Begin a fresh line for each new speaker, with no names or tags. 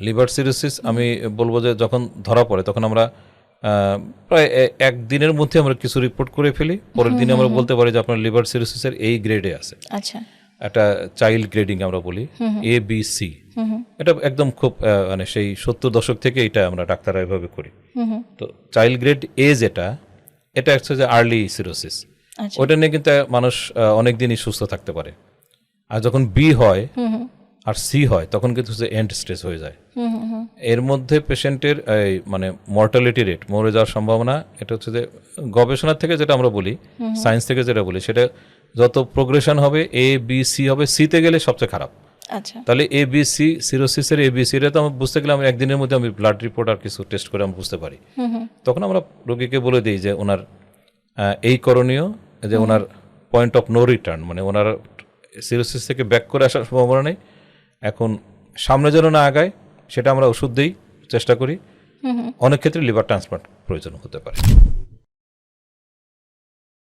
Liver cirrhosis আমি বলবো যে যখন ধরা পড়ে তখন আমরা প্রায় একদিনের মধ্যে আমরা কিছু রিপোর্ট করে ফেলি, পরের দিনে আমরা বলতে পারি যে আপনার লিভার সিরোসিসের এই গ্রেডে আছে।
আচ্ছা,
একটা চাইল্ড গ্রেডিং আমরা বলি ABC, এটা একদম খুব মানে সেই 70 দশক থেকে এটা আমরা ডাক্তাররা এভাবে করি। তো চাইল্ড গ্রেড এ যেটা, এটা হচ্ছে যে আর্লি সিরোসিস, ওটা নিয়ে কিন্তু মানুষ অনেক দিনই সুস্থ থাকতে পারে। আর যখন বি হয় আর সি হয় তখন কিন্তু এন্ড স্টেজ হয়ে যায়। এর মধ্যে পেশেন্টের মানে মর্টালিটি রেট, মরে যাওয়ার সম্ভাবনা, এটা হচ্ছে যে গবেষণার থেকে যেটা আমরা বলি, সায়েন্স থেকে যেটা বলি, সেটা যত প্রোগ্রেশন হবে ABC হবে, সিতে গেলে সবচেয়ে খারাপ।
আচ্ছা,
তাহলে ABC সিরোসিসের ABC এটা তো আমরা বুঝতে গেলে আমি একদিনের মধ্যে আমি ব্লাড রিপোর্ট আর কিছু টেস্ট করে আমি বুঝতে পারি। তখন আমরা রোগীকে বলে দিই যে ওনার এই করণীয়, যে ওনার পয়েন্ট অফ নো রিটার্ন, মানে ওনার সিরোসিস থেকে ব্যাক করে আসার সম্ভাবনা নেই, এখন সামনে যেন না আগায় সেটা আমরা ওষুধ দিই, চেষ্টা করি। অনেক ক্ষেত্রে লিভার ট্রান্সপ্লান্ট প্রয়োজন হতে পারে।